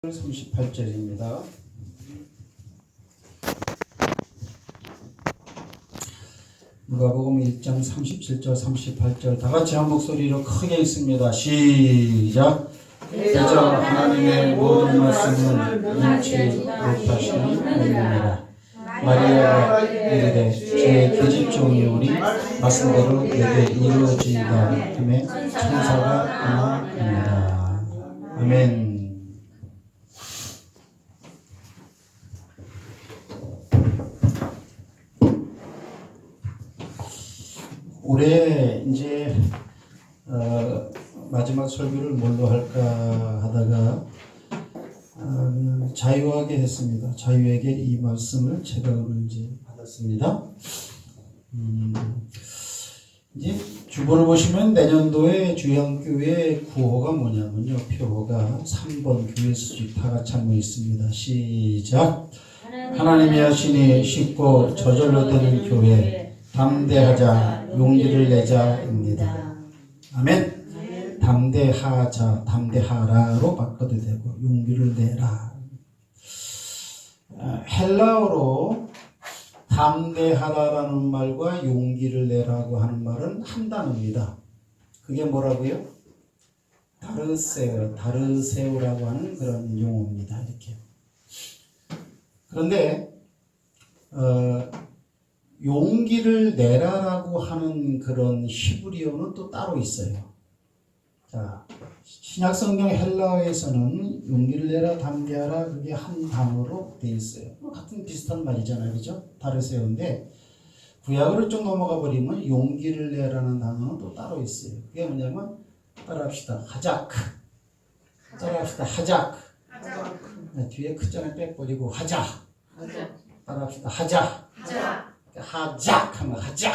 38절입니다. 누가복음 1장 37절 38절 다같이 한 목소리로 크게 읽습니다. 시작. 그저 하나님의 모든 말씀을 능치 못하시는 분입니다. 마리아가 이르되 주의 계집종이오니 말씀대로 내게 이루어지이다 하매 천사가 떠나갑니다. 아멘. 올해 이제 마지막 설교를 뭘로 할까 하다가 자유하게 했습니다. 자유에게 이 말씀을 제가 오늘 이제 받았습니다. 이제 주보를 보시면 내년도에 주양교회 구호가 뭐냐면요, 표가 3번 교회 수직 다 같이 한번 있습니다. 시작. 하나님이 하시니 쉽고 저절로 되는 교회 담대하자 용기를 내자입니다. 아멘. 담대하자, 담대하라로 바꿔도 되고 용기를 내라. 헬라어로 담대하다라는 말과 용기를 내라고 하는 말은 한 단어입니다. 그게 뭐라고요? 다르세오라고 하는 그런 용어입니다. 이렇게. 그런데 용기를 내라라고 하는 그런 히브리어는 또 따로 있어요. 자, 신약성경 헬라어에서는 용기를 내라, 담대하라, 그게 한 단어로 되어 있어요. 같은 비슷한 말이잖아요, 그죠? 다르세요인데 구약으로 좀 넘어가 버리면 용기를 내라는 단어는 또 따로 있어요. 그게 뭐냐면 따라합시다. 하작. 따라합시다. 하작. 뒤에 크자는 빼버리고 하자. 따라합시다. 하자. 하작 하면 하작.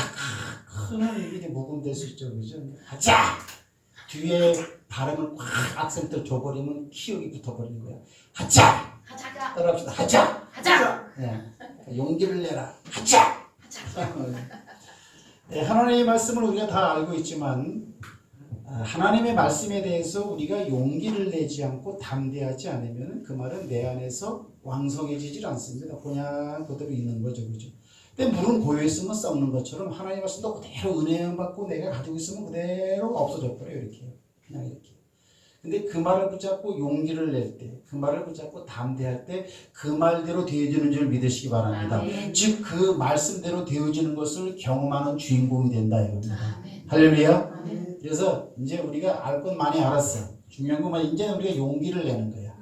큰은 이게 묵음될 수 있죠, 그죠? 하작. 뒤에 발음을 꽉 악센트를 줘버리면 키역이 붙어버리는 거야. 하작. 따라합시다. 하작. 네. 용기를 내라. 하작. 네, 하나님의 말씀을 우리가 다 알고 있지만 하나님의 말씀에 대해서 우리가 용기를 내지 않고 담대하지 않으면 그 말은 내 안에서 왕성해지질 않습니다. 그냥 그대로 있는 거죠, 그죠? 근데 물은 고여있으면 썩는 것처럼 하나님의 말씀도 그대로 은혜 받고 내가 가지고 있으면 그대로 없어져 버려요. 이렇게 그냥 이렇게. 근데 그 말을 붙잡고 용기를 낼 때, 그 말을 붙잡고 담대할 때 그 말대로 되어지는 줄 믿으시기 바랍니다. 즉 그 말씀대로 되어지는 것을 경험하는 주인공이 된다 이겁니다. 할렐루야. 그래서 이제 우리가 알 건 많이 알았어. 중요한 건 이제 우리가 용기를 내는 거야.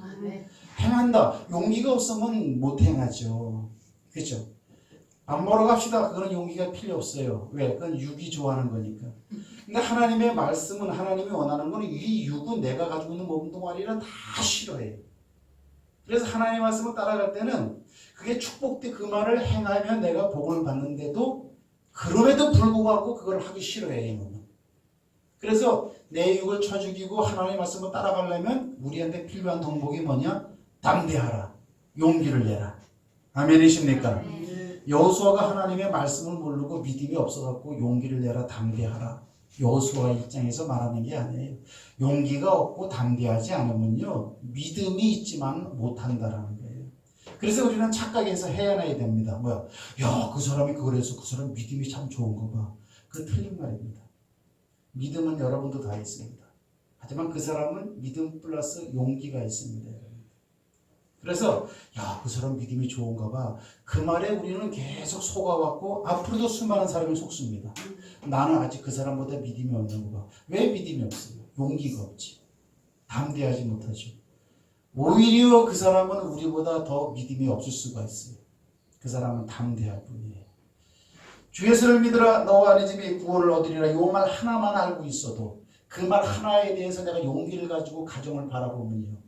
행한다. 용기가 없으면 못 행하죠. 그렇죠? 밥 먹으러 갑시다. 그거는 용기가 필요 없어요. 왜? 그건 육이 좋아하는 거니까. 근데 하나님의 말씀은, 하나님이 원하는 거는 이 육은 내가 가지고 있는 몸뚱아리는 다 싫어해요. 그래서 하나님의 말씀을 따라갈 때는 그게 축복돼 그 말을 행하면 내가 복을 받는데도 그럼에도 불구하고 그걸 하기 싫어해요. 이 몸은. 그래서 내 육을 쳐 죽이고 하나님의 말씀을 따라가려면 우리한테 필요한 덕목이 뭐냐? 담대하라. 용기를 내라. 아멘이십니까? 여호수아가 하나님의 말씀을 모르고 믿음이 없어갖고 용기를 내라, 담대하라. 여호수아 입장에서 말하는 게 아니에요. 용기가 없고 담대하지 않으면요, 믿음이 있지만 못한다라는 거예요. 그래서 우리는 착각해서 해안해야 됩니다. 뭐야? 야, 그 사람이 그걸 해서 그 사람 믿음이 참 좋은 거 봐. 그거 틀린 말입니다. 믿음은 여러분도 다 있습니다. 하지만 그 사람은 믿음 플러스 용기가 있습니다. 그래서 야, 그 사람 믿음이 좋은가 봐. 그 말에 우리는 계속 속아왔고 앞으로도 수많은 사람이 속습니다. 나는 아직 그 사람보다 믿음이 없는 거 봐. 왜 믿음이 없어요? 용기가 없지. 담대하지 못하죠. 오히려 그 사람은 우리보다 더 믿음이 없을 수가 있어요. 그 사람은 담대할 뿐이에요. 주 예수를 믿으라 너와 네 집이 구원을 얻으리라. 이 말 하나만 알고 있어도 그 말 하나에 대해서 내가 용기를 가지고 가정을 바라보면요,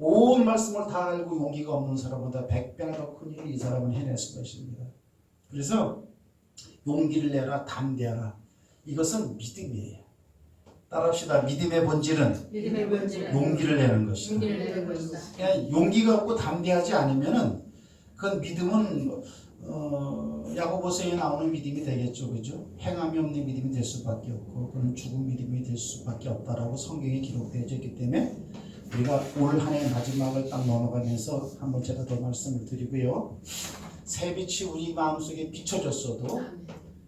온 말씀을 다 알고 용기가 없는 사람보다 100배나 더 큰 일을 이 사람은 해낼 수가 있습니다. 그래서 용기를 내라, 담대하라. 이것은 믿음이에요. 따라합시다. 믿음의 본질은 용기를 내는 것이다. 그냥 용기가 없고 담대하지 않으면은 그건 믿음은 야고보서에 나오는 믿음이 되겠죠, 그죠? 행함이 없는 믿음이 될 수밖에 없고, 그건 죽은 믿음이 될 수밖에 없다라고 성경에 기록되어 있기 때문에 우리가 올 한 해 마지막을 딱 넘어가면서 한번 제가 더 말씀을 드리고요. 새 빛이 우리 마음속에 비춰졌어도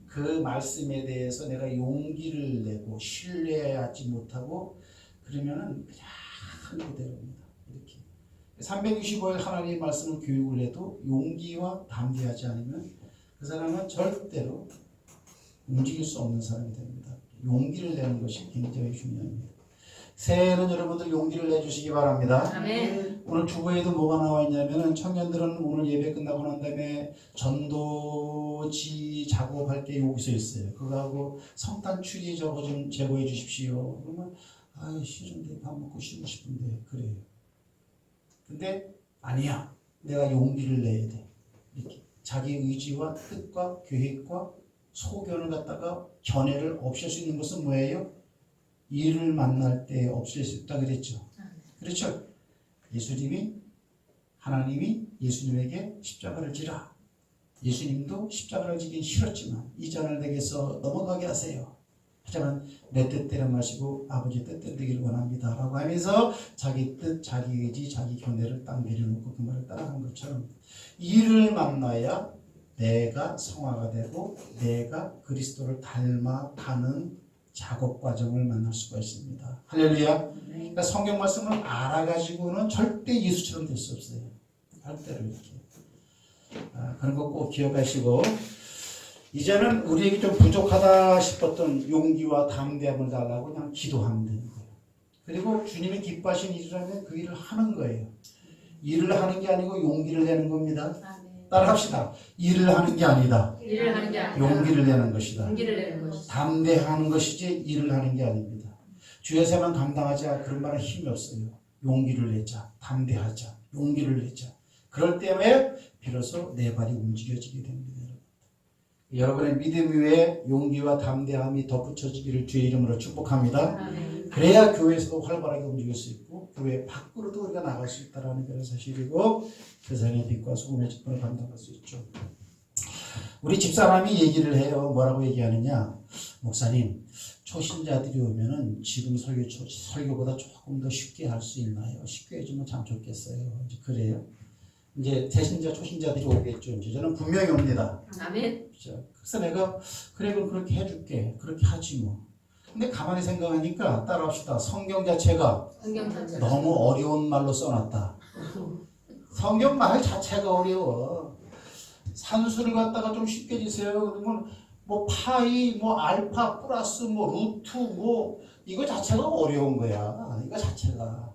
그 말씀에 대해서 내가 용기를 내고 신뢰하지 못하고 그러면은 그냥 그대로입니다. 이렇게 365일 하나님의 말씀을 교육을 해도 용기와 담대하지 않으면 그 사람은 절대로 움직일 수 없는 사람이 됩니다. 용기를 내는 것이 굉장히 중요합니다. 새해에는 여러분들 용기를 내주시기 바랍니다. 아멘. 오늘 주보에도 뭐가 나와 있냐면은 청년들은 오늘 예배 끝나고 난 다음에 전도지 작업할 게 여기서 있어요. 그거하고 성탄 추리 저거 좀 제보해 주십시오. 그러면 아이 싫은데 밥 먹고 쉬고 싶은데 그래요. 근데 아니야. 내가 용기를 내야 돼. 이렇게 자기 의지와 뜻과 계획과 소견을 갖다가 견해를 없앨 수 있는 것은 뭐예요? 이를 만날 때 없앨 수 있다 그랬죠. 그렇죠? 하나님이 예수님에게 십자가를 지라. 예수님도 십자가를 지긴 싫었지만 이 잔을 내게서 넘어가게 하세요. 하지만 내 뜻대로 마시고 아버지 뜻대로 되기를 원합니다. 라고 하면서 자기 뜻, 자기 의지, 자기 견해를 딱 내려놓고 그 말을 따라간 것처럼 이를 만나야 내가 성화가 되고 내가 그리스도를 닮아가는 작업 과정을 만날 수가 있습니다. 할렐루야. 그러니까 성경 말씀을 알아가지고는 절대 예수처럼 될 수 없어요. 절대로 이렇게. 그런 거 꼭 기억하시고 이제는 우리에게 좀 부족하다 싶었던 용기와 담대함을 달라고 그냥 기도하면 되는 거예요. 그리고 주님이 기뻐하신 일이라면 그 일을 하는 거예요. 일을 하는 게 아니고 용기를 내는 겁니다. 따라합시다. 일을 하는 게 아니다. 일을 하는 게 아니라 용기를 내는 것이다. 용기를 내는 것이다. 담대하는 것이지 일을 하는 게 아닙니다. 주여세만 감당하자 그런 말은 힘이 없어요. 용기를 내자. 담대하자. 용기를 내자. 그럴 때에 비로소 내 발이 움직여지게 됩니다. 여러분의 믿음 위에 용기와 담대함이 덧붙여지기를 주의 이름으로 축복합니다. 아멘. 그래야 교회에서도 활발하게 움직일 수 있고 교회 밖으로도 우리가 나갈 수 있다는 그런 사실이고 세상의 빛과 소금의 직분을 감당할 수 있죠. 우리 집사람이 얘기를 해요. 뭐라고 얘기하느냐. 목사님 초신자들이 오면은 지금 설교보다 조금 더 쉽게 할 수 있나요? 쉽게 해주면 참 좋겠어요. 이제 그래요. 이제 대신자 초신자들이 오겠죠. 이제 저는 분명히 옵니다. 아멘. 그렇죠? 그래서 내가 그래 그럼 그렇게 해줄게. 그렇게 하지 뭐. 근데 가만히 생각하니까 따라합시다. 성경 자체가 너무 어려운 말로 써놨다. 성경 말 자체가 어려워. 산수를 갖다가 좀 쉽게 지세요. 그러면 뭐 파이, 뭐 알파 플러스, 뭐 루트, 뭐 이거 자체가 어려운 거야. 이거 자체가.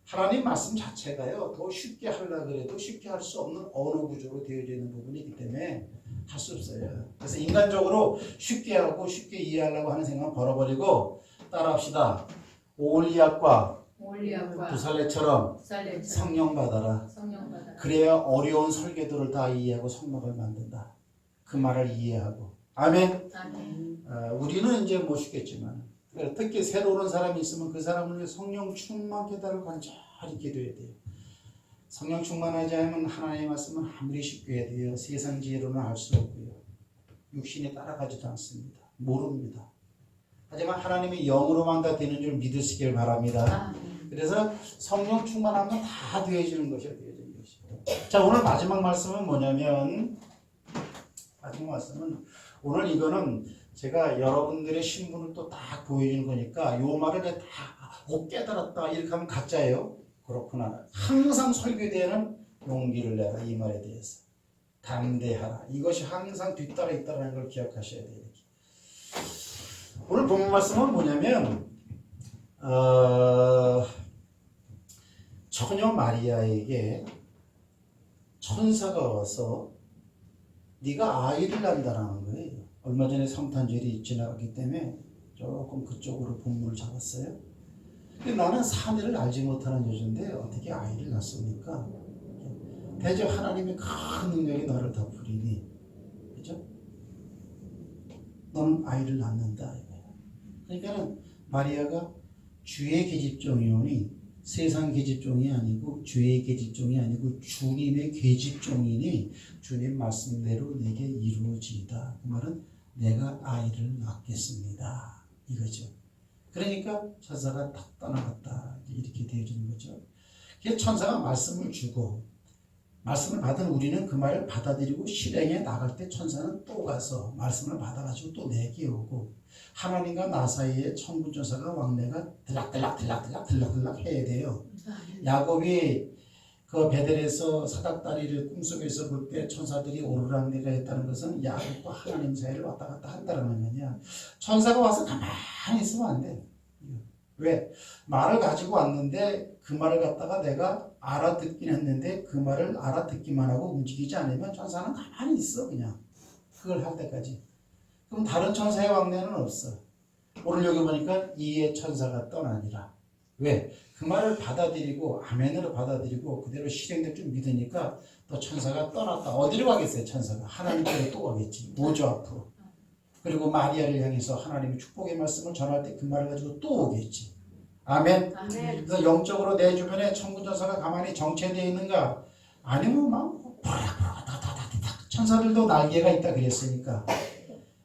하나님 말씀 자체가요. 더 쉽게 하려고 그래도 쉽게 할 수 없는 언어 구조로 되어져 있는 부분이기 때문에 할 수 없어요. 그래서 인간적으로 쉽게 하고 쉽게 이해하려고 하는 생각은 버려버리고 따라합시다. 오올리압과 부살레처럼 성령 받아라. 그래야 어려운 설계도를 다 이해하고 성막을 만든다. 그 말을 이해하고. 아멘. 우리는 이제 못 쉬겠지만 특히 새로 오는 사람이 있으면 그 사람을 위해 성령 충만 깨달을 간절히 기도해야 돼요. 성령 충만하지 않으면 하나님의 말씀은 아무리 쉽게 해야 돼요. 세상 지혜로는 알 수 없고요. 육신에 따라가지도 않습니다. 모릅니다. 하지만 하나님의 영으로만 다 되는 줄 믿으시길 바랍니다. 그래서 성령 충만하면 다 되어지는 것이야. 되어지는 것이야. 자, 오늘 마지막 말씀은 뭐냐면 오늘 이거는 제가 여러분들의 신분을 또 딱 보여주는 거니까 요 말을 다 깨달았다 이렇게 하면 가짜예요. 그렇구나. 항상 설교대에는 용기를 내라 이 말에 대해서 담대하라. 이것이 항상 뒤따라 있다는 걸 기억하셔야 돼요. 오늘 본문 말씀은 뭐냐면 처녀 마리아에게 천사가 와서 네가 아이를 낳는다는 거예요. 얼마 전에 성탄절이 지나갔기 때문에 조금 그쪽으로 본문을 잡았어요. 근데 나는 사내를 알지 못하는 여자인데 어떻게 아이를 낳습니까? 대저 하나님의 큰 능력이 너를 덮으리니, 그죠? 너는 아이를 낳는다. 그러니까는 마리아가 주의 계집종이오니 세상 계집종이 아니고 주의 계집종이 아니고 주님의 계집종이니 주님 말씀대로 내게 이루어지이다. 그 말은 내가 아이를 낳겠습니다. 이거죠. 그러니까 천사가 딱 떠나갔다 이렇게 되어지는 거죠. 그래서 천사가 말씀을 주고 말씀을 받은 우리는 그 말을 받아들이고 실행에 나갈 때 천사는 또 가서 말씀을 받아가지고 또 내게 오고 하나님과 나 사이에 천군천사가 왕래가 들락들락 해야 돼요. 야곱이 그 베델에서 사닥다리를 꿈속에서 볼 때 천사들이 오르락내리락 했다는 것은 야곱과 하나님 사이를 왔다 갔다 한다는 거냐. 천사가 와서 가만히 있으면 안 돼. 왜? 말을 가지고 왔는데 그 말을 갖다가 내가 알아듣긴 했는데 그 말을 알아듣기만 하고 움직이지 않으면 천사는 가만히 있어 그냥. 그걸 할 때까지. 그럼 다른 천사의 왕래는 없어. 오늘 여기 보니까 이에 천사가 떠나니라. 왜? 그 말을 받아들이고 아멘으로 받아들이고 그대로 실행될 줄 믿으니까 또 천사가 떠났다. 어디로 가겠어요 천사가? 하나님께로 또 가겠지. 보좌 앞으로. 그리고 마리아를 향해서 하나님의 축복의 말씀을 전할 때 그 말을 가지고 또 오겠지. 아멘. 아멘. 그래서 영적으로 내 주변에 천군천사가 가만히 정체되어 있는가? 아니면 막 천사들도 날개가 있다 그랬으니까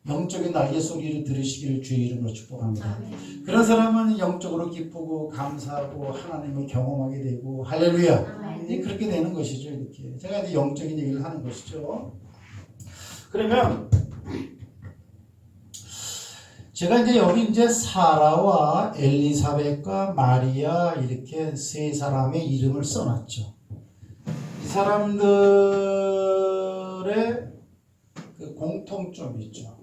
영적인 날개 소리를 들으시기를 주의 이름으로 축복합니다. 아멘. 그런 사람은 영적으로 기쁘고 감사하고 하나님을 경험하게 되고 할렐루야. 아멘. 그렇게 되는 것이죠. 이렇게 제가 이제 영적인 얘기를 하는 것이죠. 그러면 제가 이제 여기 이제 사라와 엘리사벳과 마리아 이렇게 세 사람의 이름을 써놨죠. 이 사람들의 그 공통점이 있죠.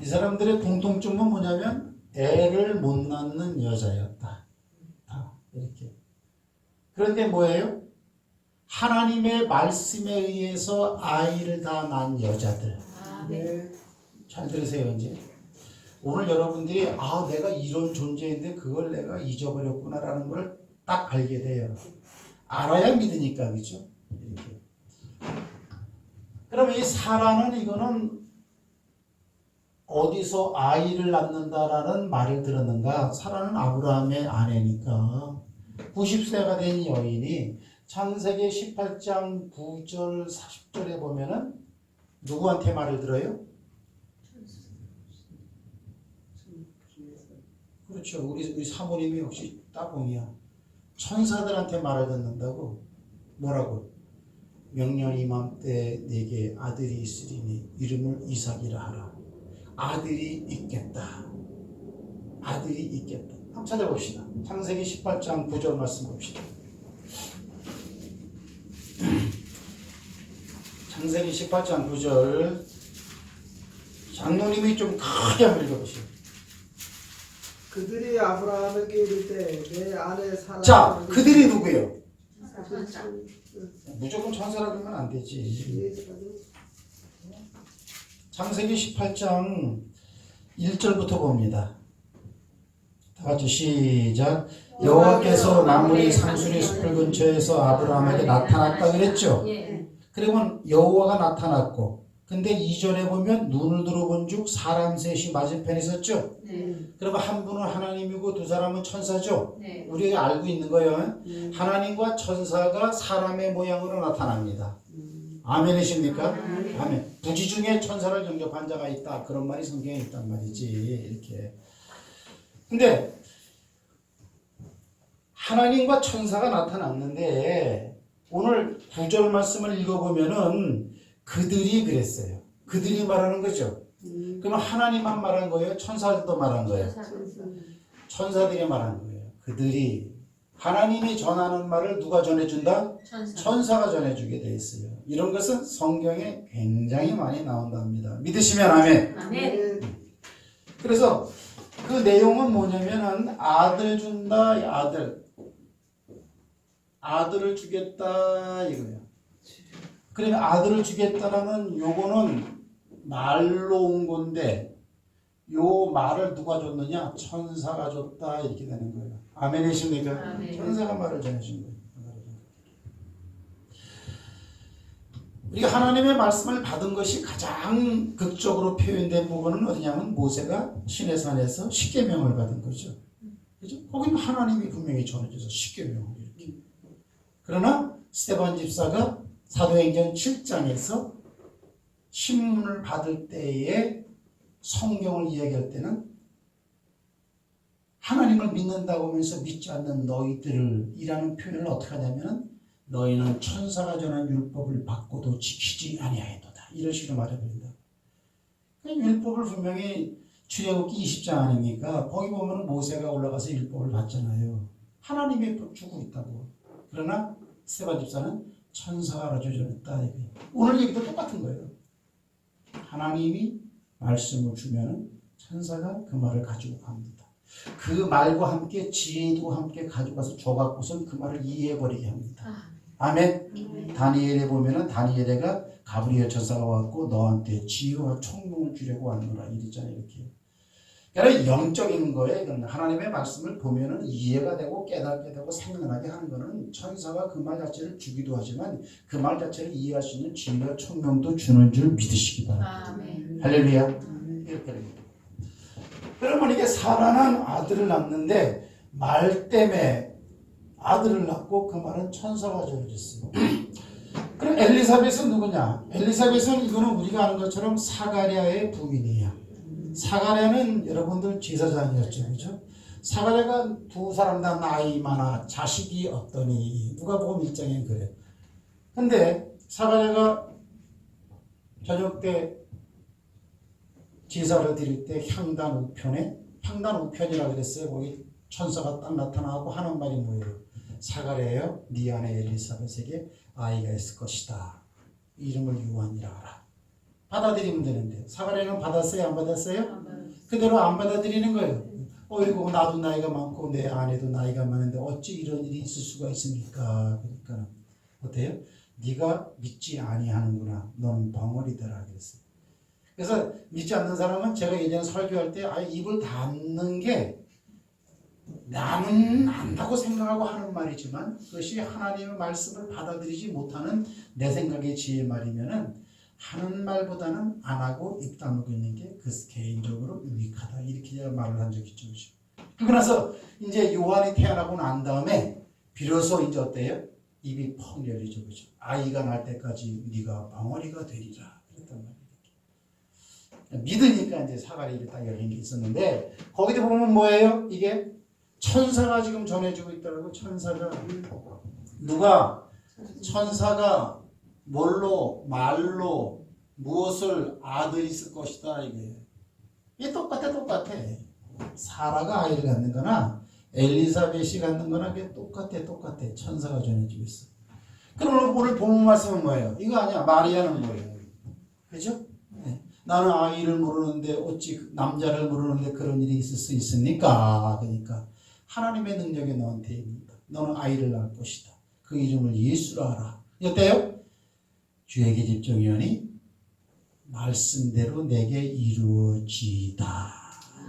이 사람들의 공통점은 뭐냐면 애를 못 낳는 여자였다. 이렇게. 그런데 뭐예요? 하나님의 말씀에 의해서 아이를 다 낳은 여자들. 네. 잘 들으세요 이제. 오늘 여러분들이 내가 이런 존재인데 그걸 내가 잊어버렸구나라는 걸 딱 알게 돼요. 알아야 믿으니까 그죠? 이렇게. 그럼 이 사라는 이거는 어디서 아이를 낳는다라는 말을 들었는가? 사라는 아브라함의 아내니까 90세가 된 여인이 창세기 18장 9절 40절에 보면은 누구한테 말을 들어요? 그렇죠. 우리 사모님이 역시 따봉이야. 천사들한테 말을 듣는다고. 뭐라고? 명년 이맘때 내게 아들이 있으리니 이름을 이삭이라 하라. 아들이 있겠다. 아들이 있겠다. 한번 찾아봅시다. 창세기 18장 9절 말씀 봅시다. 창세기 18장 9절 장로님이 좀 크게 한번 읽어보시오. 그들이 아브라함에게 이르되 내 아내 사라. 자, 그들이 누구예요? 천사. 무조건 천사라고 하면 안 되지. 창세기 18장 1절부터 봅니다. 다 같이 시작. 여호와께서 만물이 상수리 숲을 근처에서 아브라함에게 나타났다 그랬죠. 예. 그러면 여호와가 나타났고, 근데 이전에 보면 눈을 들어본 즉 사람 셋이 맞은편에 있었죠. 네. 그러면 한 분은 하나님이고 두 사람은 천사죠. 네. 우리가 알고 있는 거예요. 하나님과 천사가 사람의 모양으로 나타납니다. 아멘이십니까? 아멘. 아멘. 부지 중에 천사를 영접한 자가 있다. 그런 말이 성경에 있단 말이지. 이렇게. 근데 하나님과 천사가 나타났는데 오늘 9절 말씀을 읽어보면은 그들이 그랬어요. 그들이 말하는 거죠. 그러면 하나님만 말한 거예요? 천사들도 말한 거예요? 천사들이 말한 거예요. 그들이 하나님이 전하는 말을 누가 전해준다? 천사가 전해주게 돼 있어요. 이런 것은 성경에 굉장히 많이 나온답니다. 믿으시면 아멘. 아멘. 그래서 그 내용은 뭐냐면은 아들 준다, 아들을 주겠다 이거예요. 그러면 아들을 주겠다라는 요거는 말로 온 건데 요 말을 누가 줬느냐? 천사가 줬다 이렇게 되는 거예요. 아멘이십니까? 아멘. 천사가 말을 전해준 거예요. 우리가 하나님의 말씀을 받은 것이 가장 극적으로 표현된 부분은 어디냐면 모세가 시내산에서 십계명을 받은 거죠. 그죠? 거기는 하나님이 분명히 전해줘서 십계명을 이렇게. 그러나 스데반 집사가 사도행전 7장에서 신문을 받을 때에 성경을 이야기할 때는 하나님을 믿는다고 하면서 믿지 않는 너희들을 이라는 표현을 어떻게 하냐면 너희는 천사가 전한 율법을 받고도 지키지 아니하였도다. 이런 식으로 말해버린다. 율법을 분명히 출애굽기 20장 아닙니까? 거기 보면 모세가 올라가서 율법을 받잖아요. 하나님이 주고 있다고. 그러나 스데반 집사는 천사가 알아주셨다. 오늘 얘기도 똑같은 거예요. 하나님이 말씀을 주면 천사가 그 말을 가지고 갑니다. 그 말과 함께 지혜도 함께 가져가서 줘갖고선 그 말을 이해해버리게 합니다. 아멘. 다니엘에 보면은 다니엘에가 가브리엘 천사가 왔고 너한테 지혜와 총명을 주려고 왔노라 이랬잖아요. 이렇게. 그러니까 영적인 거에 하나님의 말씀을 보면은 이해가 되고 깨닫게 되고 생각나게 하는 거는 천사가 그 말 자체를 주기도 하지만 그 말 자체를 이해할 수 있는 지혜와 총명도 주는 줄 믿으시기 바랍니다. 할렐루야. 이렇게 됩니다. 그러면 이게 사라는 아들을 낳는데 말 때문에 아들을 낳고 그 말은 천사가 전해졌어요. 그럼 엘리사벳은 누구냐? 엘리사벳은 이거는 우리가 아는 것처럼 사가랴의 부인이에요. 사가랴는 여러분들 제사장이었죠, 그렇죠? 사가랴가 두 사람 다 나이 많아 자식이 없더니 누가복음 1장에 그래. 근데 사가랴가 저녁 때 제사를 드릴 때 향단 우편에 향단 우편이라 그랬어요. 거기 천사가 딱 나타나고 하는 말이 뭐예요? 사가랴여 네 아내 엘리사벳에게 아이가 있을 것이다. 이름을 요한이라 하라. 받아들이면 되는데 사가랴는 받았어요? 안 받았어요? 그대로 안 받아들이는 거예요. 어이구 나도 나이가 많고 내 아내도 나이가 많은데 어찌 이런 일이 있을 수가 있습니까? 그러니까 어때요? 네가 믿지 아니하는구나. 너는 벙어리더라 그랬어요. 그래서 믿지 않는 사람은 제가 예전에 설교할 때 아예 입을 닫는 게 나는 안다고 생각하고 하는 말이지만 그것이 하나님의 말씀을 받아들이지 못하는 내 생각의 지혜 말이면은 하는 말보다는 안 하고 입 다물고 있는 게 그 개인적으로 유익하다 이렇게 제가 말을 한 적이 있죠. 그러고 나서 이제 요한이 태어나고 난 다음에 비로소 이제 어때요? 입이 펑 열리죠, 그죠? 아이가 날 때까지 네가 벙어리가 되리라 그랬단 말이에요. 믿으니까 이제 사가랴 딱 열린 게 있었는데 거기도 보면 뭐예요? 이게 천사가 지금 전해주고 있더라고. 천사가 누가 천사가 뭘로 말로 무엇을 아들이 있을 것이다 이게. 이게 똑같아. 사라가 아이를 갖는 거나 엘리사벳이 갖는 거나 그게 똑같아. 천사가 전해주고 있어. 그럼 오늘 본문 말씀은 뭐예요? 이거 아니야. 마리아는 뭐예요? 그죠? 네. 나는 아이를 모르는데 어찌 남자를 모르는데 그런 일이 있을 수 있습니까? 그러니까 하나님의 능력이 너한테 있습니다. 너는 아이를 낳을 것이다. 그 이름을 예수라 하라. 어때요? 주의 기집종이오니 말씀대로 내게 이루어지다.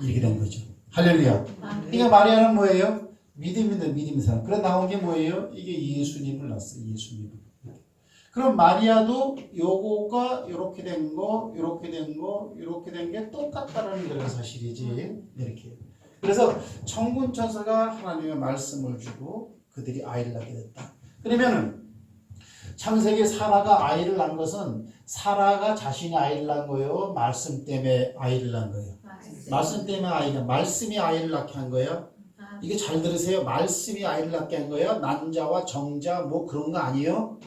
이렇게 된 거죠. 할렐루야. 그러니까 마리아는 뭐예요? 믿음의 사람. 그래 나온 게 뭐예요? 이게 예수님을 낳았어요. 예수님을. 그럼 마리아도 요거가 요렇게 된 거, 요렇게 된 게 똑같다는 그런 사실이지. 이렇게. 그래서 천군 천사가 하나님의 말씀을 주고 그들이 아이를 낳게 됐다. 그러면은 창세기 사라가 아이를 낳은 것은 사라가 자신이 아이를 낳은 거예요? 말씀 때문에 아이를 낳은 거예요? 말씀 때문에 말씀이 아이를 낳게 한 거예요? 이게 잘 들으세요. 말씀이 아이를 낳게 한 거예요? 난자와 정자 뭐 그런 거 아니에요?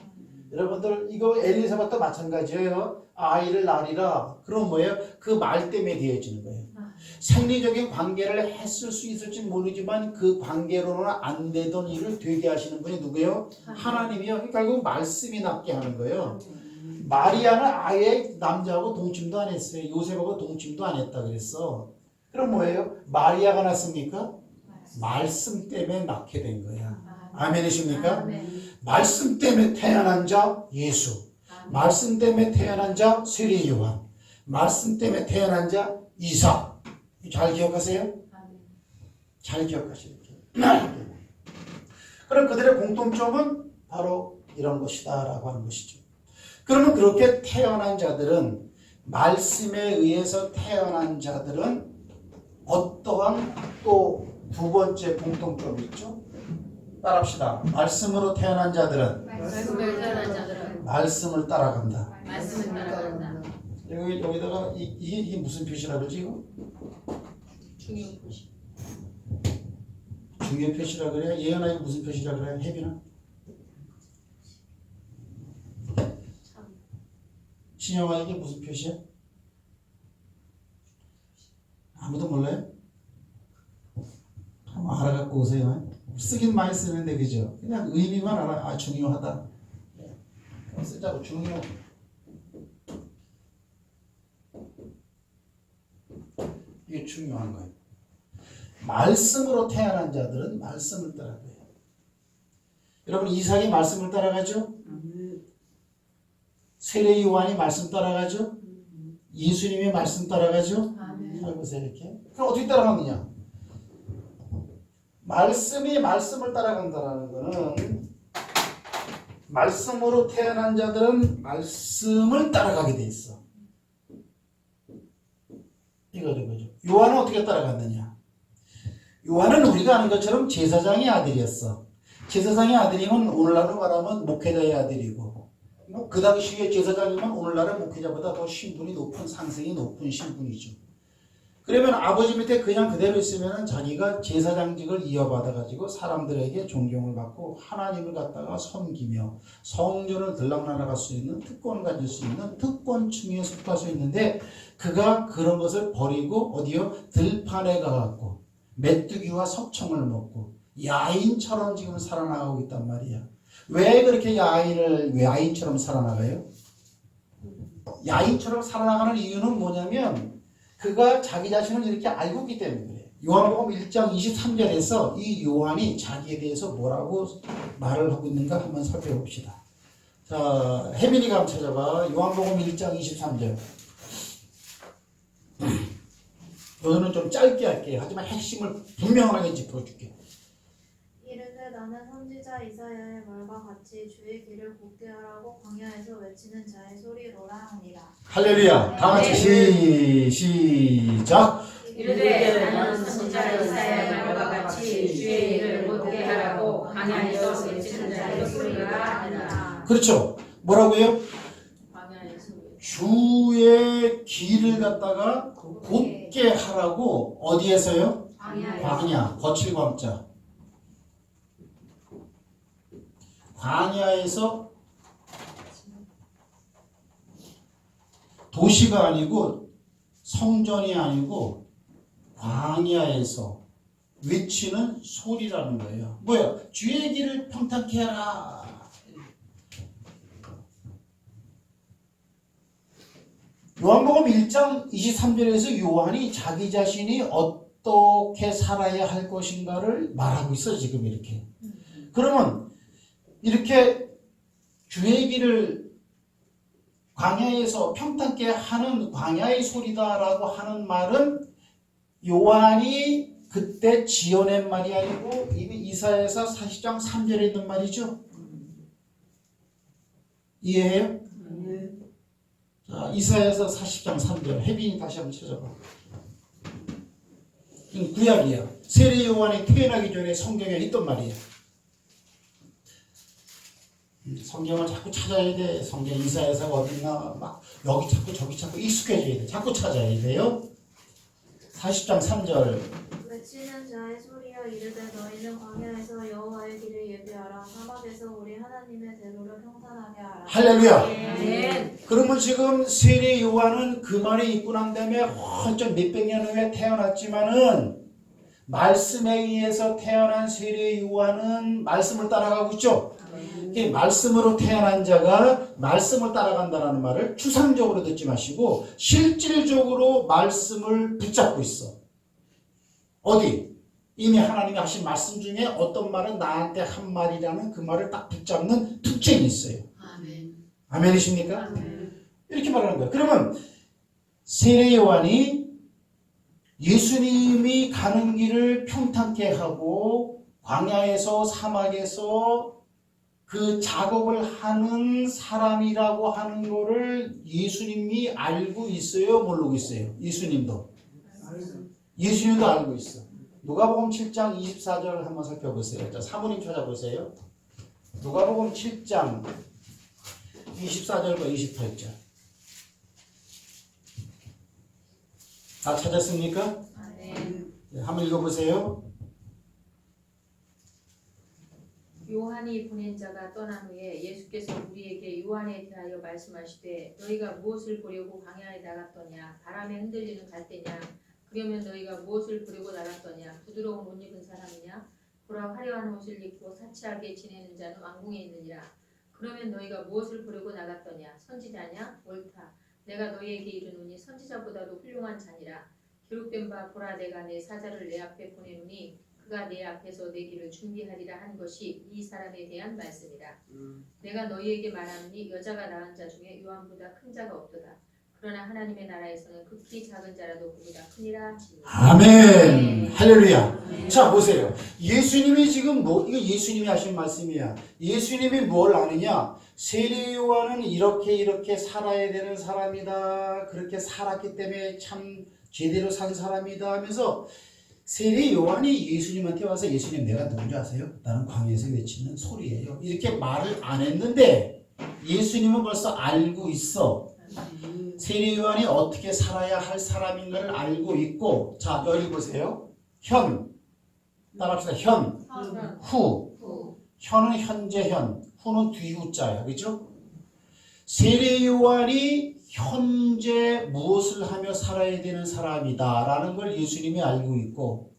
여러분들 이거 엘리사벳도 마찬가지예요. 아이를 낳으리라. 그럼 뭐예요? 그 말 때문에 되어지는 거예요. 생리적인 관계를 했을 수 있을지 모르지만 그 관계로는 안 되던 일을 되게 하시는 분이 누구예요? 하나님이요. 그러니까 결국 말씀이 낫게 하는 거예요. 마리아는 아예 남자하고 동침도 안 했어요. 요셉하고 동침도 안 했다 그랬어. 그럼 뭐예요? 마리아가 낳습니까? 말씀 때문에 낳게 된 거야. 아멘이십니까? 말씀 때문에 태어난 자 예수, 말씀 때문에 태어난 자 세례 요한, 말씀 때문에 태어난 자 이삭. 잘 기억하세요? 잘 기억하셔야 돼요. 그럼 그들의 공통점은 바로 이런 것이다라고 하는 것이죠. 그러면 그렇게 태어난 자들은 말씀에 의해서 태어난 자들은 어떠한 또 두 번째 공통점이 있죠? 따라합시다. 말씀으로 태어난 자들은 말씀을 따라간다. 여기다가 이게 무슨 표시라 그러지 이거? 중요 표시. 중요 표시라 그래? 예언아 이거 무슨 표시라 그래? 혜빈아? 신영아 이게 무슨 표시야? 아무도 몰라요? 한번 알아갖고 오세요. 쓰긴 많이 쓰는데 그죠? 그냥 의미만 알아. 아 중요하다. 그럼 쓰자고 중요. 이게 중요한 거예요. 말씀으로 태어난 자들은 말씀을 따라가요. 여러분 이삭이 말씀을 따라가죠? 세례 요한이 말씀 따라가죠? 예수님의 말씀 따라가죠? 잘 보세요 이렇게. 그럼 어떻게 따라가느냐? 말씀이 말씀을 따라간다는 것은 말씀으로 태어난 자들은 말씀을 따라가게 돼 있어. 이거죠. 요한은 어떻게 따라갔느냐? 요한은 우리가 아는 것처럼 제사장의 아들이었어. 제사장의 아들이면 오늘날로 말하면 목회자의 아들이고 그 당시에 제사장이면 오늘날의 목회자보다 더 신분이 높은 상승이 높은 신분이죠. 그러면 아버지 밑에 그냥 그대로 있으면 자기가 제사장직을 이어받아가지고 사람들에게 존경을 받고 하나님을 갖다가 섬기며 성전을 들락날아갈 수 있는 특권을 가질 수 있는 특권층에 속할 수 있는데 그가 그런 것을 버리고 어디요? 들판에 가갖고 메뚜기와 석청을 먹고 야인처럼 지금 살아나가고 있단 말이야. 왜 그렇게 야인처럼 살아나가요? 야인처럼 살아나가는 이유는 뭐냐면 그가 자기 자신을 이렇게 알고 있기 때문에 그래요. 요한복음 1장 23절에서 이 요한이 자기에 대해서 뭐라고 말을 하고 있는가 한번 살펴봅시다. 자, 혜민이가 한번 찾아봐. 요한복음 1장 23절. 오늘은 좀 짧게 할게요. 하지만 핵심을 분명하게 짚어줄게. 이르되 나는 선지자 이사야의 말과 같이 주의 길을 곱게 하라고 광야에서 외치는 자의 소리로라 하니라. 할렐루야. 다 같이 시작. 이르되 나는 선지자 이사야의 말과 같이 주의 일을 곱게 하라고 광야에서 외치는 자의 소리가 아니라. 그렇죠. 뭐라고요? 광야에서 주의 길을 갖다가 곱게 하라고 어디에서요? 광야. 거칠 광자. 광야에서 도시가 아니고 성전이 아니고 광야에서 외치는 소리라는 거예요. 뭐야? 주의 길을 평탄케 하라. 요한복음 1장 23절에서 요한이 자기 자신이 어떻게 살아야 할 것인가를 말하고 있어요. 지금 이렇게. 그러면 이렇게 주의 길을 광야에서 평탄케 하는 광야의 소리다라고 하는 말은 요한이 그때 지어낸 말이 아니고 이미 이사야서 40장 3절에 있는 말이죠. 이해해요? 자, 이사야서 40장 3절. 혜빈이 다시 한번 찾아봐. 이건 구약이야. 세례 요한이 태어나기 전에 성경에 있던 말이야. 성경을 자꾸 찾아야 돼. 성경 이사야서가 어딨나 막 여기 찾고 저기 찾고 익숙해져야 돼. 자꾸 찾아야 돼요. 40장 3절. 외치는 자의 소리여 이르되 너희는 광야에서 여호와의 길을 예비하라. 사막에서 우리 하나님의 대로를 평탄하게 하라. 할렐루야. 아멘. 그러면 지금 세례 요한은 그 말에 입고 난 다음에 훨씬 몇백 년 후에 태어났지만은 말씀에 의해서 태어난 세례 요한은 말씀을 따라가고 있죠. 이 말씀으로 태어난 자가 말씀을 따라간다는 말을 추상적으로 듣지 마시고 실질적으로 말씀을 붙잡고 있어. 어디? 이미 하나님이 하신 말씀 중에 어떤 말은 나한테 한 말이라는 그 말을 딱 붙잡는 특징이 있어요. 아멘. 아멘이십니까? 아멘. 이렇게 말하는 거예요. 그러면 세례 요한이 예수님이 가는 길을 평탄케 하고 광야에서 사막에서 그 작업을 하는 사람이라고 하는 거를 예수님이 알고 있어요? 모르고 있어요? 예수님도 알고 있어. 누가복음 7장 24절 한번 살펴보세요. 자, 사모님 찾아보세요. 누가복음 7장 24절과 28절. 다 찾았습니까? 아멘. 네, 한번 읽어보세요. 요한이 보낸 자가 떠난 후에 예수께서 우리에게 요한에 대하여 말씀하시되 너희가 무엇을 보려고 광야에 나갔더냐 바람에 흔들리는 갈대냐 그러면 너희가 무엇을 보려고 나갔더냐 부드러운 옷 입은 사람이냐 보라 화려한 옷을 입고 사치하게 지내는 자는 왕궁에 있느니라 그러면 너희가 무엇을 보려고 나갔더냐 선지자냐 옳다 내가 너희에게 이르노니 선지자보다도 훌륭한 자니라 기록된 바 보라 내가 내 사자를 내 앞에 보내노니 그가 내 앞에서 내 길을 준비하리라 한 것이 이 사람에 대한 말씀이라. 내가 너희에게 말하노니 여자가 낳은 자 중에 요한보다 큰 자가 없도다. 그러나 하나님의 나라에서는 극히 작은 자라도 그보다 크니라 하시니. 아멘. 할렐루야. 자 보세요. 예수님이 지금 이거 예수님이 하신 말씀이야. 예수님이 뭘 아느냐? 세례 요한은 이렇게 살아야 되는 사람이다. 그렇게 살았기 때문에 참 제대로 산 사람이다 하면서 세례 요한이 예수님한테 와서 예수님 내가 누군지 아세요? 나는 광야에서 외치는 소리예요. 이렇게 말을 안 했는데 예수님은 벌써 알고 있어. 세례 요한이 어떻게 살아야 할 사람인가를 알고 있고 자 여기 보세요. 현 따라합시다. 현, 후. 현은 현재 현, 후는 뒤후자야. 그렇죠? 세례 요한이 현재 무엇을 하며 살아야 되는 사람이다 라는 걸 예수님이 알고 있고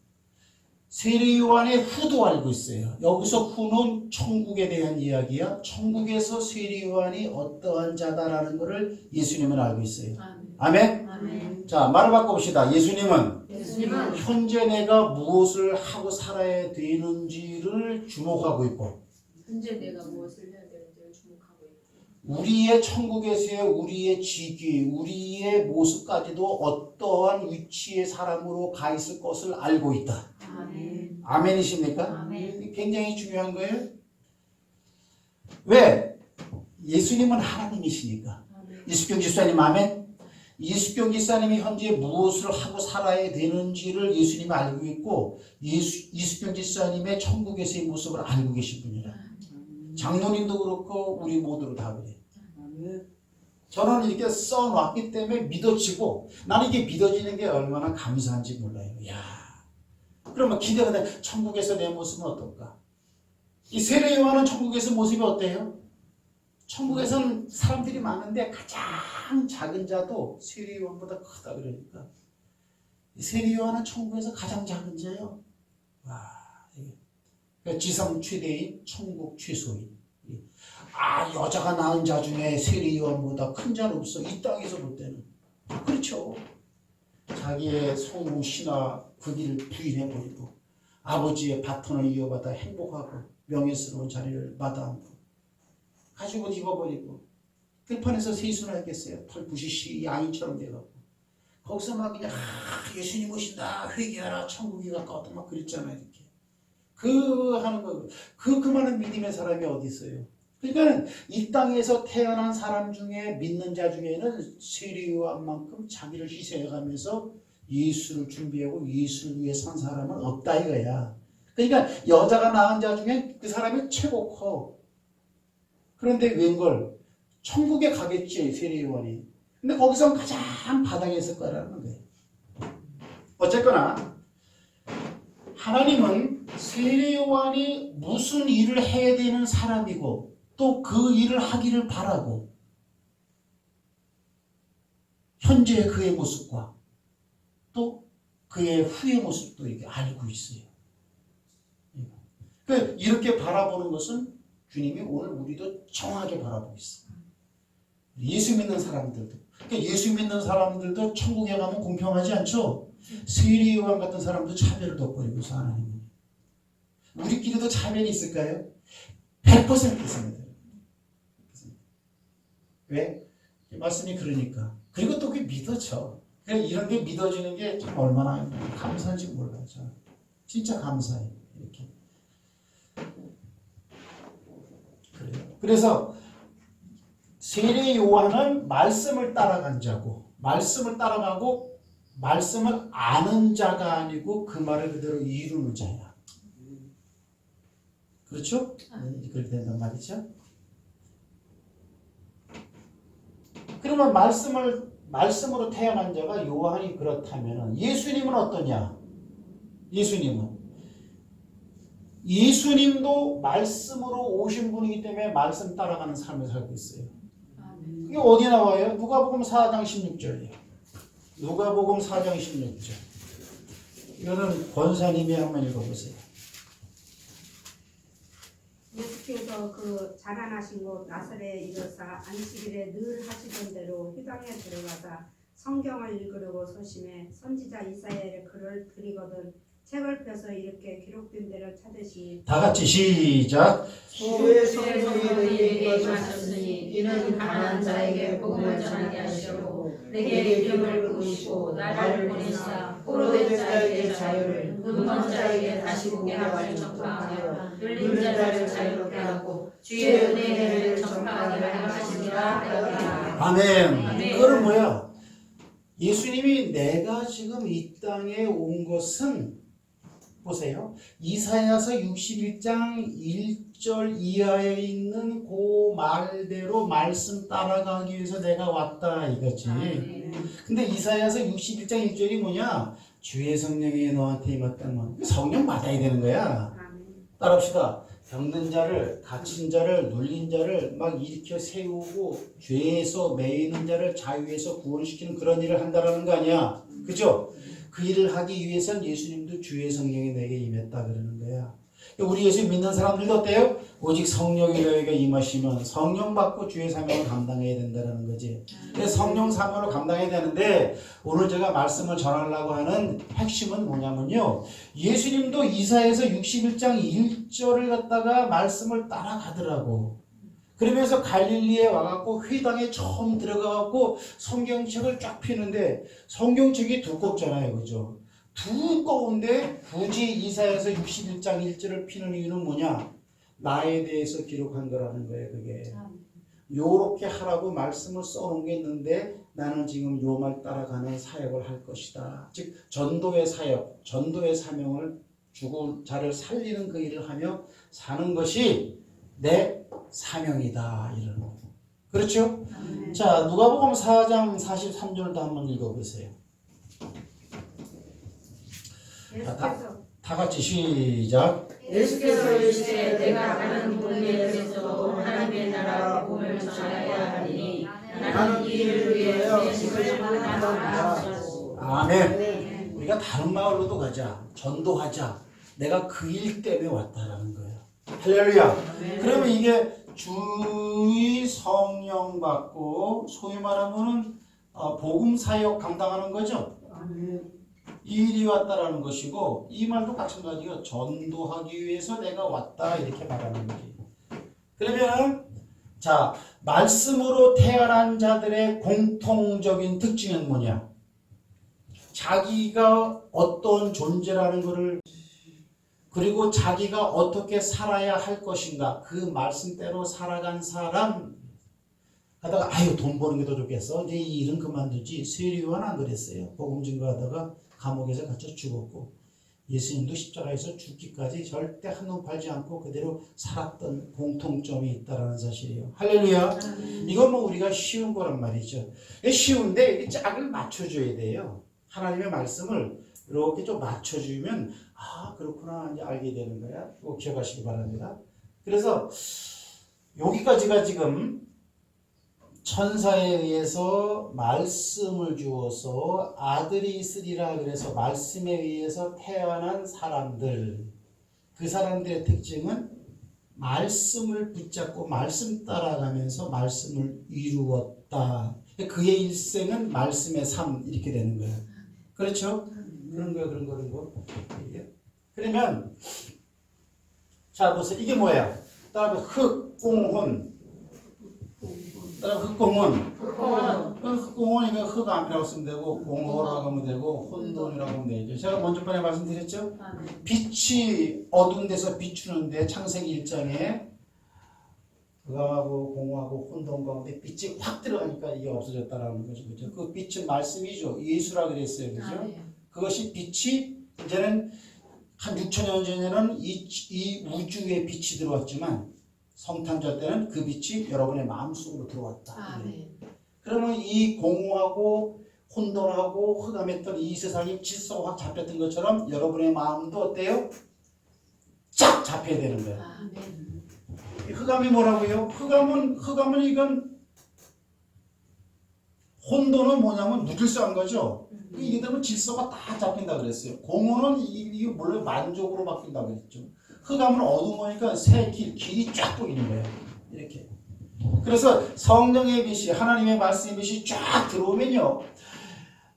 세례 요한의 후도 알고 있어요. 여기서 후는 천국에 대한 이야기야. 천국에서 세례 요한이 어떠한 자다라는 것을 예수님은 알고 있어요. 아멘? 아멘. 자 말을 바꿔봅시다. 예수님은 예수님은 현재 내가 무엇을 하고 살아야 되는지를 주목하고 있고 현재 내가 무엇을 해야 되는지를 주목하고 있고 우리의 천국에서의 우리의 직위, 우리의 모습까지도 어떠한 위치의 사람으로 가 있을 것을 알고 있다. 아멘. 아멘이십니까? 아멘. 굉장히 중요한 거예요. 왜? 예수님은 하나님이시니까. 아멘. 이숙경 집사님 아멘? 이숙경 집사님이 현재 무엇을 하고 살아야 되는지를 예수님이 알고 있고 이숙경 집사님의 천국에서의 모습을 알고 계신 분이라. 장로님도 그렇고 우리 모두로 다 그래. 저는 이렇게 써놨기 때문에 믿어지고 나는 이게 믿어지는 게 얼마나 감사한지 몰라요. 야, 그러면 기대가 돼. 천국에서 내 모습은 어떨까? 이 세례 요한은 천국에서 모습이 어때요? 천국에서는 사람들이 많은데 가장 작은 자도 세례 요한보다 크다 그러니까 이 세례 요한은 천국에서 가장 작은 자예요. 와, 그러니까 지상 최대인 천국 최소인. 아 여자가 낳은 자 중에 세례 요한보다 큰 자는 없어. 이 땅에서 볼 때는 그렇죠. 자기의 성공 신화 그 길을 부인해버리고 아버지의 바톤을 이어받아 행복하고 명예스러운 자리를 마다하고 가지고 입어버리고 들판에서 세수를 하겠어요. 털 부시시 양이처럼 돼갖고 거기서 막 그냥 예수님 오신다 회개하라 천국이 가까웠다 막 그랬잖아요. 이렇게 그 하는 거 그 많은 믿음의 사람이 어디 있어요? 그러니까 이 땅에서 태어난 사람 중에 믿는 자 중에는 세례 요한만큼 자기를 희생해가면서 예수를 준비하고 예수를 위해 산 사람은 없다 이거야. 그러니까 여자가 낳은 자 중에 그 사람이 최고 커. 그런데 웬걸 천국에 가겠지 세례 요한이. 근데 거기서 가장 바닥에 있을 거라는 거예요. 어쨌거나 하나님은 세례 요한이 무슨 일을 해야 되는 사람이고 또 그 일을 하기를 바라고 현재 그의 모습과 또 그의 후의 모습도 이렇게 알고 있어요. 그러니까 이렇게 바라보는 것은 주님이 오늘 우리도 정확하게 바라보고 있어요. 예수 믿는 사람들도 그러니까 예수 믿는 사람들도 천국에 가면 공평하지 않죠? 세례 요한 같은 사람도 차별을 덧버리고서 하나님은 우리끼리도 차별이 있을까요? 100% 있습니다. 왜? 말씀이 그러니까. 그리고 또 그게 믿어져. 그러니까 이런 게 믿어지는 게 참 얼마나 감사한지 몰라요. 진짜 감사해요. 이렇게. 그래요. 그래서 세례 요한은 말씀을 따라간 자고 말씀을 따라가고 말씀을 아는 자가 아니고 그 말을 그대로 이루는 자야. 그렇죠? 그렇게 된단 말이죠. 그러면 말씀을 말씀으로 태어난 자가 요한이 그렇다면 예수님은 어떠냐? 예수님도 말씀으로 오신 분이기 때문에 말씀 따라가는 삶을 살고 있어요. 이게 어디 나와요? 누가복음 4장 16절이에요. 누가복음 4장 16절. 이거는 권사님이 한번 읽어보세요. 예수께서 그 자라나신 곳 나사렛에 이르사 안식일에 늘 하시던 대로 회당에 들어가사 성경을 읽으려고 서심해 선지자 이사야의 글을 드리거든 책을 펴서 이렇게 기록된 대로 찾으시니 다 같이 시작. 주의 성령이 성령이 내게 내게 임하셨으니 이는 가난한 자에게 복음을 전하게 하시려고 내게 이름을 부으시고 나를 보내사 포로된 자에게 자유를 눈먼 자에게 다시 보게 하심을 전파하며 눌린 자를 자유롭게 하고 주의 은혜를 전파하게 하심이라 하였다. 아멘. 그거는 뭐야? 예수님이 내가 지금 이 땅에 온 것은 보세요. 이사야서 61장 1절 이하에 있는 그 말대로 말씀 따라가기 위해서 내가 왔다 이거지. 근데 이사야서 61장 1절이 뭐냐? 주의 성령이 너한테 임했다면 성령 받아야 되는 거야. 따라합시다. 병든 자를, 갇힌 자를, 눌린 자를 막 일으켜 세우고 죄에서 매이는 자를 자유에서 구원시키는 그런 일을 한다라는 거 아니야. 그죠? 그 일을 하기 위해선 예수님도 주의 성령이 내게 임했다 그러는 거야. 우리 예수 믿는 사람들도 어때요? 오직 성령이 너에게 임하시면 성령 받고 주의 사명을 감당해야 된다는 거지. 성령 사명을 감당해야 되는데 오늘 제가 말씀을 전하려고 하는 핵심은 뭐냐면요. 예수님도 이사야서 61장 1절을 갖다가 말씀을 따라가더라고. 그러면서 갈릴리에 와갖고 회당에 처음 들어가갖고 성경책을 쫙 펴는데 성경책이 두껍잖아요. 그죠? 두꺼운데 굳이 이사야서 61장 1절을 피는 이유는 뭐냐? 나에 대해서 기록한 거라는 거예요. 그게. 요렇게 하라고 말씀을 써놓은 게 있는데 나는 지금 요 말 따라가는 사역을 할 것이다. 즉 전도의 사역, 전도의 사명을 죽은 자를 살리는 그 일을 하며 사는 것이 내 사명이다. 이런 거. 그렇죠? 자, 누가복음 4장 43절도 한번 읽어보세요. 다 같이 시작. 예수께서 이르시되 내가 가는 곳에서도 하나님의 나라 복음을 전하여야 하니 나는 이 일을 위해 내 집을 떠나노라. 아멘. 우리가 다른 마을로도 가자. 전도하자. 내가 그 일 때문에 왔다라는 거예요. 할렐루야. 그러면 이게 주의 성령 받고 소위 말하면은 복음 사역 감당하는 거죠. 이 일이 왔다라는 것이고 이 말도 마찬가지가 전도하기 위해서 내가 왔다 이렇게 말하는 거지. 그러면 자 말씀으로 태어난 자들의 공통적인 특징은 뭐냐? 자기가 어떤 존재라는 것을 그리고 자기가 어떻게 살아야 할 것인가 그 말씀대로 살아간 사람 하다가 아유 돈 버는 게 더 좋겠어 이제 이 일은 그만두지. 세리요한 안 그랬어요. 복음 증거하다가 감옥에서 갇혀 죽었고 예수님도 십자가에서 죽기까지 절대 한눈 팔지 않고 그대로 살았던 공통점이 있다라는 사실이에요. 할렐루야. 이건 뭐 우리가 쉬운 거란 말이죠. 쉬운데 이 짝을 맞춰줘야 돼요. 하나님의 말씀을 이렇게 좀 맞춰주면 아 그렇구나 이제 알게 되는 거야. 꼭 기억하시기 바랍니다. 그래서 여기까지가 지금 천사에 의해서 말씀을 주어서 아들이 있으리라 그래서 말씀에 의해서 태어난 사람들 그 사람들의 특징은 말씀을 붙잡고 말씀 따라가면서 말씀을 이루었다. 그의 일생은 말씀의 삶 이렇게 되는 거예요. 그렇죠? 그런 거. 그러면 자 보세요. 이게 뭐야? 따라 흑공혼. 흑공혼 이거 흑 암이라고 쓰면 되고 공허라고 하면 되고 혼돈이라고 하면 되죠. 제가 먼저 번에 말씀드렸죠. 빛이 어두운 데서 비추는데 창세기 1장에 흑암하고 공허하고 혼돈 가운데 빛이 확 들어가니까 이게 없어졌다라는 거죠. 그죠? 그 빛은 말씀이죠. 예수라 그랬어요. 그죠? 그것이 빛이 이제는 한 6,000년 전에는 이 우주에 빛이 들어왔지만 성탄절 때는 그 빛이 여러분의 마음속으로 들어왔다. 그러면 이 공허하고 혼돈하고 흑암했던 이 세상이 질서가 확 잡혔던 것처럼 여러분의 마음도 어때요? 쫙 잡혀야 되는 거예요. 아멘. 이 흑암이 뭐라고요? 흑암은 이건 혼돈은 뭐냐면 무질서한 거죠. 이게 되면 질서가 다 잡힌다 그랬어요. 공허는 이게 물론 만족으로 바뀐다 그랬죠. 흑암은 어두우니까 새 길이 쫙 보이는 거예요. 이렇게. 그래서 성령의 빛이 하나님의 말씀의 빛이 쫙 들어오면요.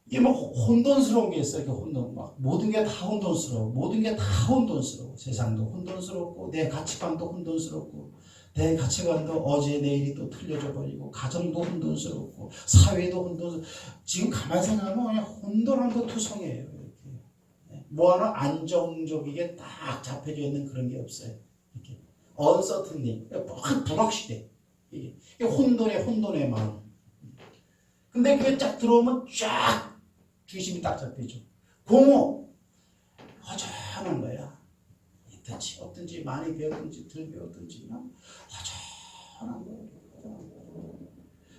이게 뭐 혼돈스러운 게 있어요. 혼돈 막 모든 게 다 혼돈스러워. 모든 게 다 혼돈스러워. 세상도 혼돈스럽고 내 가치관도 혼돈스럽고 내 가치관도 어제 내일이 또 틀려져 버리고 가정도 혼돈스럽고 사회도 혼돈스럽고 지금 가만히 생각하면 그냥 혼돈한 거 투성이에요. 이렇게. 뭐 하나 안정적이게 딱 잡혀져 있는 그런 게 없어요. 이렇게. uncertainty, 불확실해. 이게 혼돈의 마음. 근데 그게 쫙 들어오면 쫙 중심이 딱 잡히죠. 공허, 허전한 거야. 있든지 없든지 많이 배웠든지 덜 배웠든지 허전한 거야.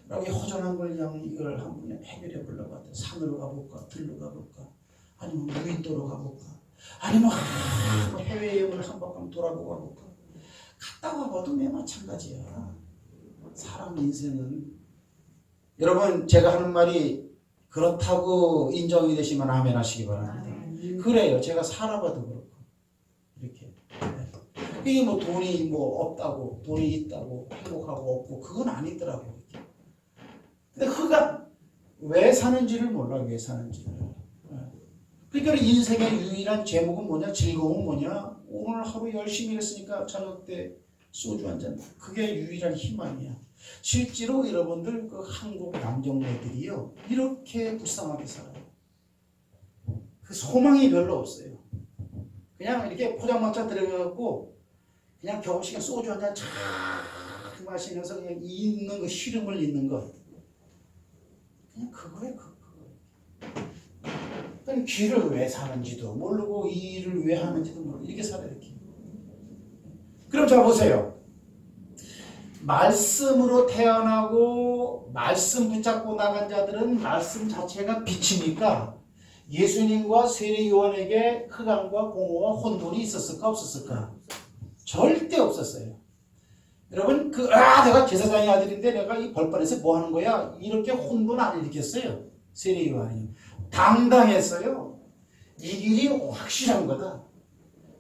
여기 허전한 걸 그냥 이걸 한번 해결해 보려고 하다 산으로 가볼까, 들로 가볼까, 아니면 무인도로 가볼까, 아니면 해외여행을 한 바퀴 돌아보고 가볼까. 갔다 와봐도 매 마찬가지야. 사람 인생은. 여러분 제가 하는 말이 그렇다고 인정이 되시면 아멘 하시기 바랍니다. 그래요. 제가 살아봐도 그렇고 이렇게. 이게 뭐 돈이 뭐 없다고 돈이 있다고 행복하고 없고 그건 아니더라고요. 근데 그가 왜 사는지를 몰라. 왜 사는지를. 그러니까 인생의 유일한 제목은 뭐냐, 즐거움은 뭐냐. 오늘 하루 열심히 했으니까 저녁 때 소주 한 잔. 그게 유일한 희망이야. 실제로 여러분들 그 한국 남정네들이요 이렇게 불쌍하게 살아요. 그 소망이 별로 없어요. 그냥 이렇게 포장마차 들어가고 그냥 겨울시간 소주 한 잔 쫙 마시면서 그냥 있는 거 시름을 잊는 것. 그냥 그거예요. 그냥 길을 왜 사는지도 모르고 이 일을 왜 하는지도 모르고 이렇게 살아요. 이렇게. 그럼 자 보세요. 말씀으로 태어나고 말씀 붙잡고 나간 자들은 말씀 자체가 빛이니까 예수님과 세례 요한에게 흑암과 공허와 혼돈이 있었을까 없었을까? 절대 없었어요. 여러분 내가 제사장의 아들인데 내가 이 벌판에서 뭐 하는 거야? 이렇게 혼돈 안 일으켰어요. 세례 요한이 당당했어요. 이 길이 확실한 거다.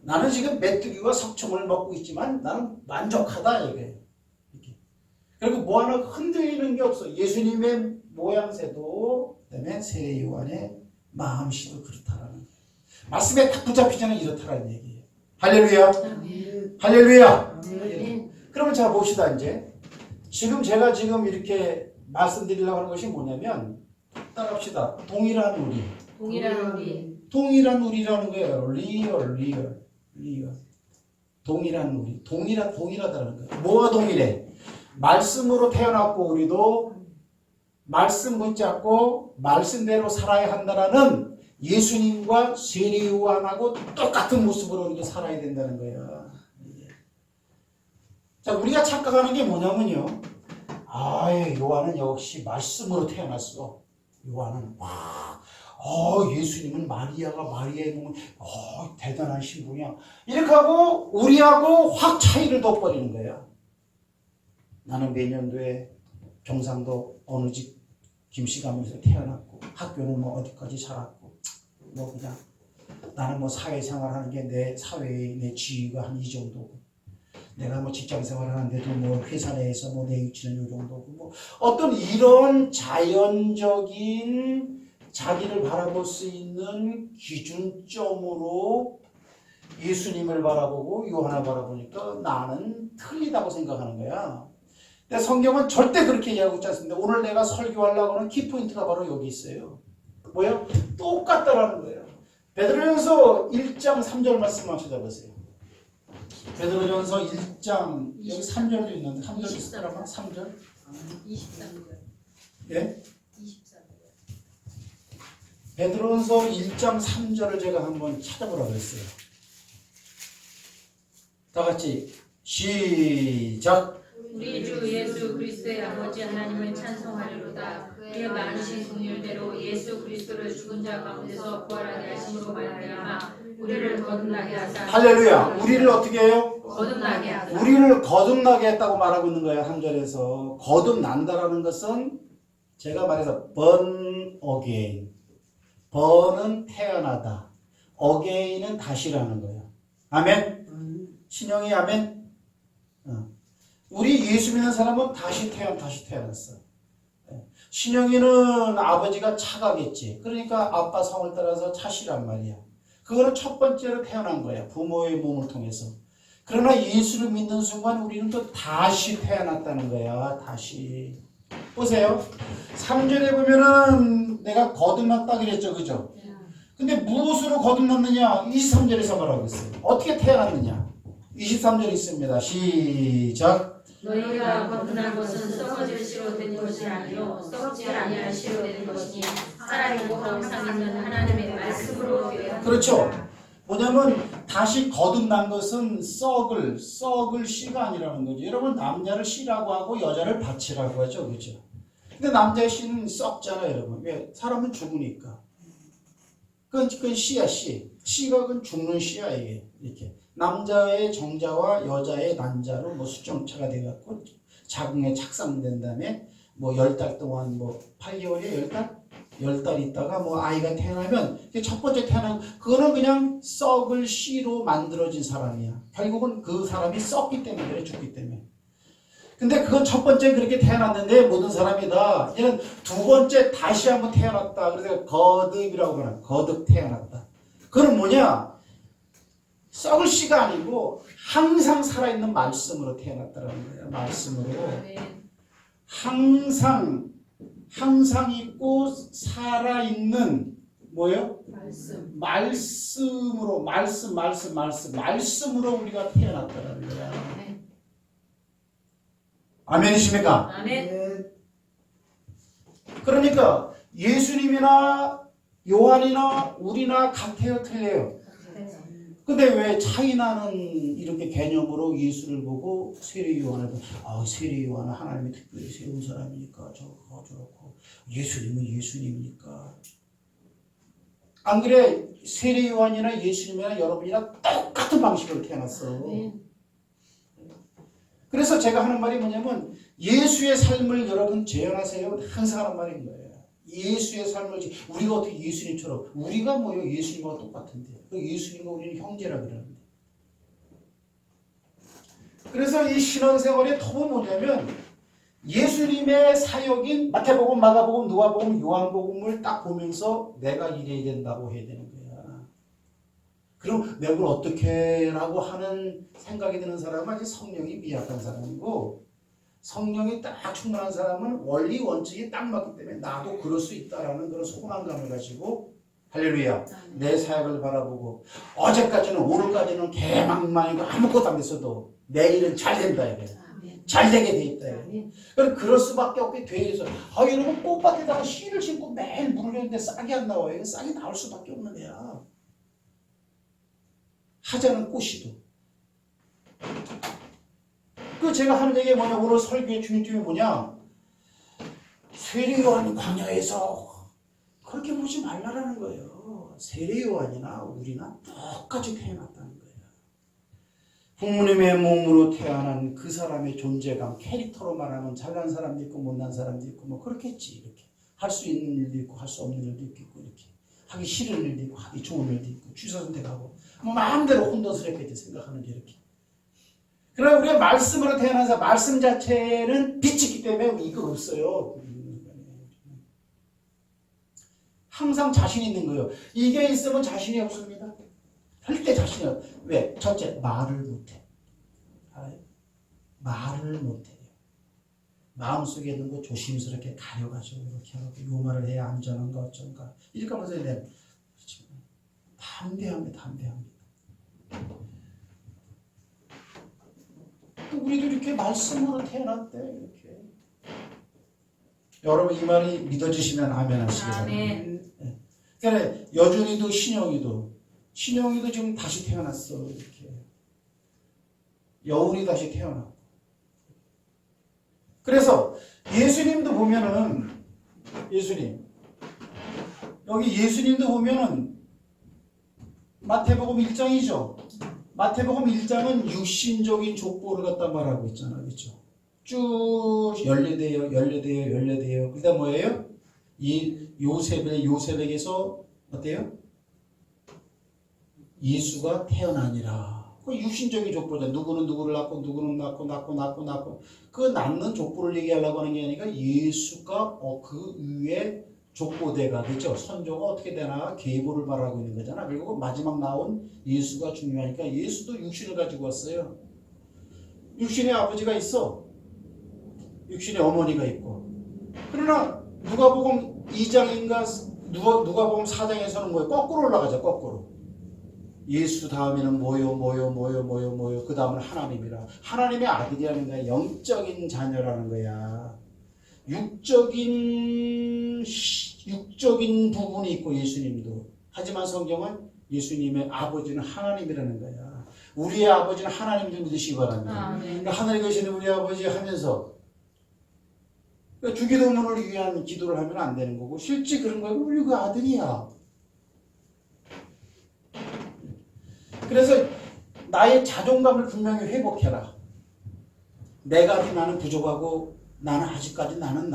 나는 지금 메뚜기와 석청을 먹고 있지만 나는 만족하다 이거예요. 그리고 뭐 하나 흔들리는 게 없어. 예수님의 모양새도 그다음에 세례 요한의 마음씨도 그렇다라는 거예요. 말씀에 딱 붙잡히자는 이렇다라는 얘기예요. 할렐루야. 할렐루야. 그러면 자 봅시다. 이제 제가 지금 이렇게 말씀드리려고 하는 것이 뭐냐면 따라합시다. 동일한 우리. 동일한 우리라는 거예요. 리얼. 동일한 우리. 동일하다는 거예요. 뭐가 동일해? 말씀으로 태어났고 우리도 말씀 붙잡고 말씀대로 살아야 한다라는 예수님과 세례 요한하고 똑같은 모습으로 우리가 살아야 된다는 거예요. 자, 우리가 착각하는 게 뭐냐면요. 요한은 역시 말씀으로 태어났어. 요한은 예수님은 마리아의 몸은 대단한 신부냐. 이렇게 하고 우리하고 확 차이를 둬버리는 거예요. 나는 내년도에 경상도 어느 집 김씨가면서 태어났고 학교는 뭐 어디까지 자랐고 뭐 그냥 나는 뭐 사회생활 하는 게 내 사회의 내 지위가 한 이 정도고 내가 뭐 직장생활 하는데도 뭐 회사 내에서 뭐 내 위치는 이 정도고 뭐 어떤 이런 자연적인 자기를 바라볼 수 있는 기준점으로 예수님을 바라보고 요한을 바라보니까 나는 틀리다고 생각하는 거야. 근데 성경은 절대 그렇게 이야기하고 있지 않습니다. 오늘 내가 설교하려고 하는 키포인트가 바로 여기 있어요. 뭐예요? 똑같다라는 거예요. 베드로전서 1장 3절 말씀만 찾아보세요. 베드로전서 1장 여기 3절도 있는데 3절 있더라고요. 3절 23절. 예? 23절. 베드로전서 1장 3절을 제가 한번 찾아보라고 했어요. 다 같이 시작. 우리 주 예수 그리스도 그리스도의 아버지 하나님을 찬송하리로다. 그의 많으신 긍휼대로 예수 그리스도를 죽은 자 가운데서 부활하게 하심으로 말미암아 우리를 거듭나게 하사. 할렐루야. 우리를 어떻게 해요? 거듭나게 하사. 우리를 거듭나게 했다고 말하고 있는 거예요. 3절에서. 거듭난다라는 것은 제가 말해서 born again. born은 태어나다. again은 다시라는 거예요. 아멘. 신영이 아멘. 우리 예수 믿는 사람은 다시 태어났어. 신영이는 아버지가 차가겠지. 그러니까 아빠 성을 따라서 차시란 말이야. 그거는 첫 번째로 태어난 거야. 부모의 몸을 통해서. 그러나 예수를 믿는 순간 우리는 또 다시 태어났다는 거야. 다시. 보세요. 3절에 보면은 내가 거듭났다 그랬죠. 그죠? 근데 무엇으로 거듭났느냐? 23절에서 말하고 있어요. 어떻게 태어났느냐? 23절 있습니다. 시작. 너희가 거듭난 것은 썩어질 씨로 된 것이 아니요 썩지 아니할 씨로 된 것이니 살아있고 항상 있는 하나님의 말씀으로 되었다. 그렇죠. 뭐냐면 다시 거듭난 것은 썩을 씨가 아니라는 거죠. 여러분 남자를 씨라고 하고 여자를 밭이라고 하죠. 그죠? 근데 남자의 씨는 썩잖아요. 여러분. 왜? 사람은 죽으니까. 그건 씨야 씨. 씨가 그건 죽는 씨야 이게. 이렇게. 남자의 정자와 여자의 난자로 뭐 수정차가 돼갖고 자궁에 착상된 다음에 뭐 10달 동안 뭐 8개월에 10달 있다가 뭐 아이가 태어나면 첫 번째 태어난 그거는 그냥 썩을 씨로 만들어진 사람이야. 결국은 그 사람이 썩기 때문에 그래. 죽기 때문에. 근데 그건 첫 번째 그렇게 태어났는데 모든 사람이 다 이제는 두 번째 다시 한번 태어났다. 그래서 거듭이라고 그러나 거듭 태어났다. 그건 뭐냐? 썩을 씨가 아니고 항상 살아있는 말씀으로 태어났다는 거예요. 말씀으로. 항상 있고 살아있는 뭐예요? 말씀으로 말씀으로 우리가 태어났다는 거야. 아멘이십니까? 아멘. 그러니까 예수님이나 요한이나 우리나 같아요, 틀려요? 근데 왜 차이나는 이렇게 개념으로 예수를 보고 세례 요한을 보고 세례 요한은 하나님이 특별히 세운 사람이니까 저렇고 예수님은 예수님이니까 안 그래? 세례 요한이나 예수님이나 여러분이나 똑같은 방식으로 태어났어. 그래서 제가 하는 말이 뭐냐면 예수의 삶을 여러분 재현하세요. 항상 하는 말인 거예요. 예수의 삶을 우리가 어떻게 예수님처럼 우리가 뭐요? 예수님과 똑같은데 예수님과 우리는 형제라 그러는데 그래서 이 신앙생활의 톱은 뭐냐면 예수님의 사역인 마태복음, 마가복음, 누가복음, 요한복음을 딱 보면서 내가 이래야 된다고 해야 되는 거야. 그럼 내가 그걸 어떻게 라고 하는 생각이 드는 사람은 아직 성령이 미약한 사람이고 성령이 딱 충만한 사람은 원리 원칙이 딱 맞기 때문에 나도 그럴 수 있다라는 그런 소망감을 가지고 할렐루야 내 사역을 바라보고 어제까지는 오늘까지는 개망망이고 아무것도 안 됐어도 내일은 잘 된다 이래. 잘 되게 돼 있다 이래. 그럴 수밖에 없게 돼 있어. 여러분 꽃밭에다가 씨를 심고 매일 물을 주는데 싹이 안 나와요. 이거 싹이 나올 수밖에 없는 애야. 하자는 꽃이도. 그 제가 하는 얘기 뭐냐 오늘 설교의 중심이 뭐냐 세례요한 광야에서 그렇게 보지 말라라는 거예요. 세례요한이나 우리나 똑같이 태어났다는 거예요. 부모님의 몸으로 태어난 그 사람의 존재감 캐릭터로 말하면 잘난 사람도 있고 못난 사람도 있고 뭐 그렇겠지. 이렇게 할 수 있는 일도 있고 할 수 없는 일도 있고 이렇게 하기 싫은 일도 있고 하기 좋은 일도 있고 취사 선택하고 뭐 마음대로 혼돈스럽게 생각하는 게 이렇게. 그러나 우리가 말씀으로 태어나서 말씀 자체는 빛이기 때문에 이거 없어요. 항상 자신 있는 거예요. 이게 있으면 자신이 없습니다. 절대 자신이 없어요. 왜? 첫째, 말을 못해. 말을 못해요. 마음속에 있는 거 조심스럽게 가려가지고 이렇게 하고 요 말을 해야 안전한가 어쩐가 이렇게 하면서 담대합니다. 또 우리도 이렇게 말씀으로 태어났대 이렇게. 여러분 이 말이 믿어지시면 아멘 하시기 바랍니다. 그러니까 여준이도 신영이도 지금 다시 태어났어 이렇게. 여운이 다시 태어났고. 그래서 예수님도 보면은 여기 예수님도 보면은 마태복음 1장이죠. 마태복음 1장은 육신적인 족보를 갖다 말하고 있잖아. 그렇죠? 쭉 연례돼요. 그다음 뭐예요? 이 요셉에게서 어때요? 예수가 태어나니라. 그 육신적인 족보죠. 누구는 누구를 낳고 누구는 낳고 그 낳는 족보를 얘기하려고 하는 게 아니라 예수가 그 위에 족보대가 그죠? 선조가 어떻게 되나 계보를 말하고 있는 거잖아. 그리고 마지막 나온 예수가 중요하니까 예수도 육신을 가지고 왔어요. 육신의 아버지가 있어. 육신의 어머니가 있고. 그러나 누가복음 2장인가 누가복음 4장에서는 뭐예요? 거꾸로 올라가죠. 거꾸로. 예수 다음에는 뭐요? 그 다음은 하나님이라. 하나님의 아들이라는 거야. 영적인 자녀라는 거야. 육적인 부분이 있고 예수님도. 하지만 성경은 예수님의 아버지는 하나님이라는 거야. 우리의 아버지는 하나님 좀 믿으시기 바랍니다. 그러니까 하늘에 계시는 우리 아버지 하면서 그러니까 주기도문을 위한 기도를 하면 안 되는 거고 실제 그런 거야. 우리 그 아들이야. 그래서 나의 자존감을 분명히 회복해라. 내가 나는 부족하고 나는 아직까지 나는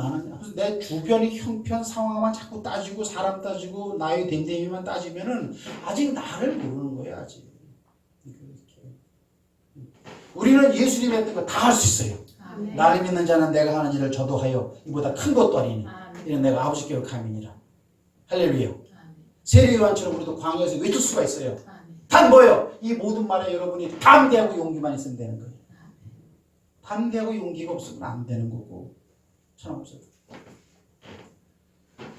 내 주변의 형편 상황만 자꾸 따지고 사람 따지고 나의 됨됨이만 따지면은 아직 나를 모르는 거야. 아직. 우리는 예수님이 했던 거 다 할 수 있어요. 아멘. 나를 믿는 자는 내가 하는 일을 저도 하여 이보다 큰 것도 아니니 아멘. 이는 내가 아버지께로 가민이라. 할렐루야. 아멘. 세례요한처럼 우리도 광야에서 외칠 수가 있어요. 아멘. 단 뭐예요? 이 모든 말에 여러분이 담대하고 용기만 있으면 되는 거예요. 담대하고 용기가 없으면 안 되는 거고 참 없어요.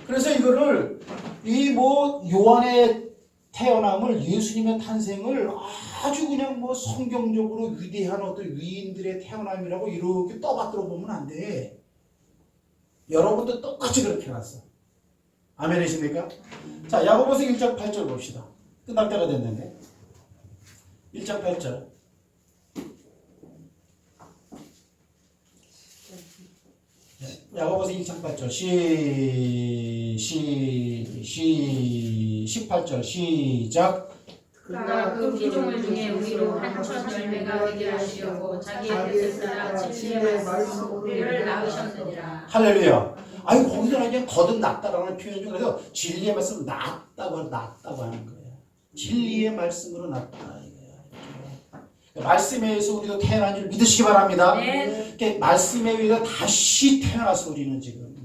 그래서 이거를 이 요한의 태어남을 예수님의 탄생을 아주 그냥 성경적으로 위대한 어떤 위인들의 태어남이라고 이렇게 떠받들어 보면 안 돼. 여러분도 똑같이 그렇게 해놨어. 아멘이십니까? 자, 야고보서 1장 8절 봅시다. 끝날 때가 됐는데 1장 8절 야고보서 1장 8절 18절 시작. 그가 그 피조물 중에 우리로 한천 열매가 되게 하시려고 자기의 뜻을 따라 진리의 말씀으로 우리를 낳으셨느니라. 할렐루야. 아니 거기서 이제 거듭 났다라는 표현 중 그래서 진리의 말씀을 낳았다고 하는 거야. 진리의 말씀으로 낳다 이거야. 말씀에 의해서 우리도 태어난 줄 믿으시기 바랍니다. 네. 말씀에 의해서 다시 태어나서 우리는 지금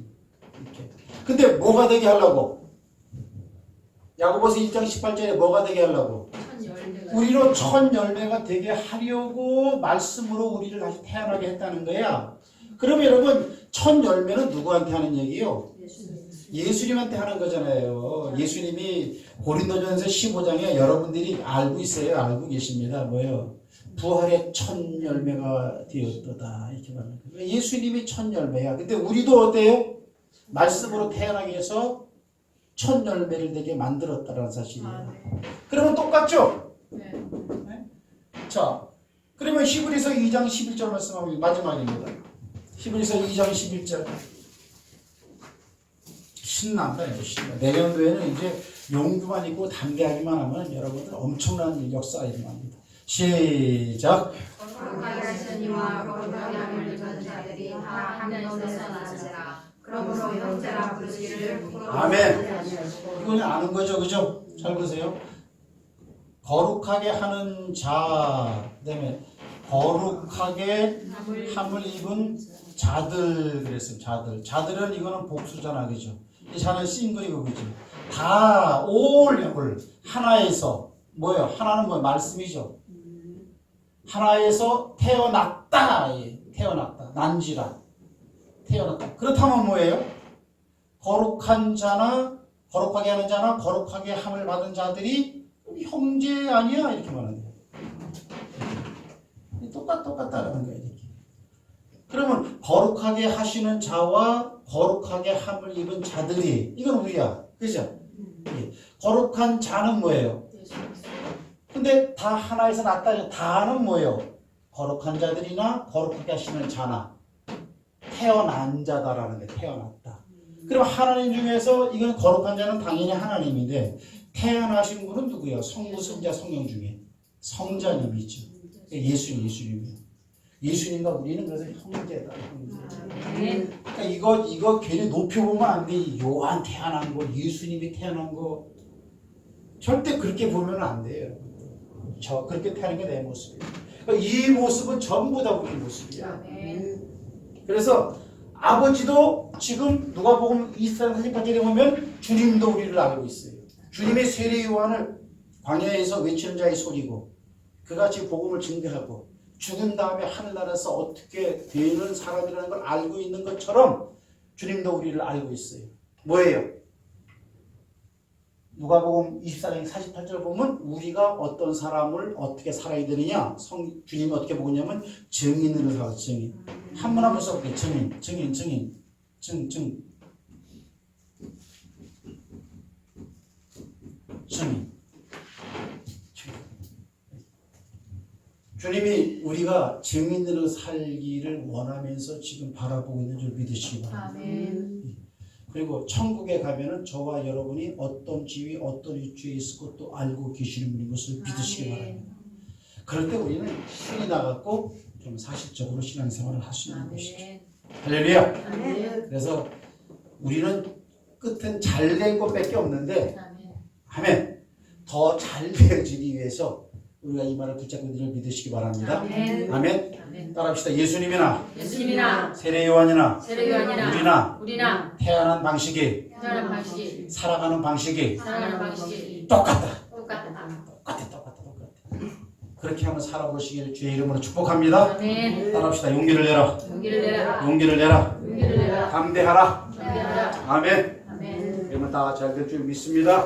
이렇게. 근데 뭐가 되게 하려고? 야고보서 1장 18절에 뭐가 되게 하려고? 우리로 첫 열매가 되게 하려고 말씀으로 우리를 다시 태어나게 했다는 거야. 그럼 여러분 첫 열매는 누구한테 하는 얘기요? 예수님한테 하는 거잖아요. 예수님이 고린도전서 15장에 여러분들이 알고 있어요. 알고 계십니다. 뭐예요? 부활의 첫 열매가 되었도다 이렇게 말하는 거예요. 예수님이 첫 열매야. 근데 우리도 어때요? 말씀으로 태어나기 위해서 첫 열매를 되게 만들었다는 사실이에요. 그러면 똑같죠? 네. 자, 그러면 히브리서 2장 11절 말씀하면 마지막입니다. 히브리서 2장 11절. 신난다 이제 신나. 내년도에는 이제 용기만 있고 담대하기만 하면 여러분들 엄청난 역사가 일어납니다. 시작. 거룩하게 하신 이와 거룩하게 함을 입은 자들이 다 한 몸에서 나지라. 그러므로 형제라 부르시기를 아멘. 이건 아는 거죠, 그죠? 잘 보세요. 거룩하게 하는 자, 그다음에 거룩하게 함을 입은 자들 그랬어요. 자들은 이거는 복수잖아, 그죠? 이 자는 싱글이고, 그죠? 다 올 하나에서 뭐예요? 하나는 뭐예요? 말씀이죠. 하나에서 태어났다. 난지라. 태어났다. 그렇다면 뭐예요? 거룩한 자나 거룩하게 하는 자나 거룩하게 함을 받은 자들이 우리 형제 아니야? 이렇게 말하는 거예요. 똑같다라는 거예요. 이렇게. 그러면 거룩하게 하시는 자와 거룩하게 함을 입은 자들이 이건 우리야. 그죠? 거룩한 자는 뭐예요? 근데 다 하나에서 났다. 다는 뭐예요? 거룩한 자들이나 거룩하게 하시는 자나 태어난 자다라는 게 태어났다. 그럼 하나님 중에서 이건 거룩한 자는 당연히 하나님인데 태어나신 분은 누구예요? 성부선자 성령 중에 성자님이죠. 예수님이요. 예수님과 우리는 그래서 형제다. 형제. 그러니까 이거 괜히 높여보면 안 돼. 요한 태어난 거, 예수님이 태어난 거 절대 그렇게 보면 안 돼요. 저 그렇게 태어난 게 내 모습이에요. 그러니까 이 모습은 전부 다 우리 모습이야. 그래서 아버지도 지금 누가복음 24장 48절에 보면 주님도 우리를 알고 있어요. 주님의 세례 요한을 광야에서 외치는 자의 소리고 그같이 복음을 증거하고 죽은 다음에 하늘나라에서 어떻게 되는 사람이라는 걸 알고 있는 것처럼 주님도 우리를 알고 있어요. 뭐예요? 누가복음 24장 48절 보면 우리가 어떤 사람을 어떻게 살아야 되느냐 주님이 어떻게 보냐면 증인으로 살아. 증인. 한문 한번 써볼게요. 증인. 주님이 우리가 증인으로 살기를 원하면서 지금 바라보고 있는 줄 믿으시기 바랍니다. 그리고 천국에 가면은 저와 여러분이 어떤 지위, 어떤 위치에 있을 것도 알고 계시는 분인 것을 믿으시기 바랍니다. 그럴 때 우리는 신이 나갔고 좀 사실적으로 신앙생활을 할 수 있는 것이죠. 할렐루야. 그래서 우리는 끝은 잘된 것밖에 없는데 아멘. 더 잘 되어지기 위해서 우리가 이 말을 붙잡고 있는 믿으시기 바랍니다. 아멘. 따라합시다. 예수님이나 세례 요한이나 우리나 태어난 방식이 살아가는 방식이 똑같다. 그렇게 한번 살아보시기를 주의 이름으로 축복합니다. 따라합시다. 용기를 내라. 담대하라. 아멘. 그러면 다 잘 될 줄 믿습니다.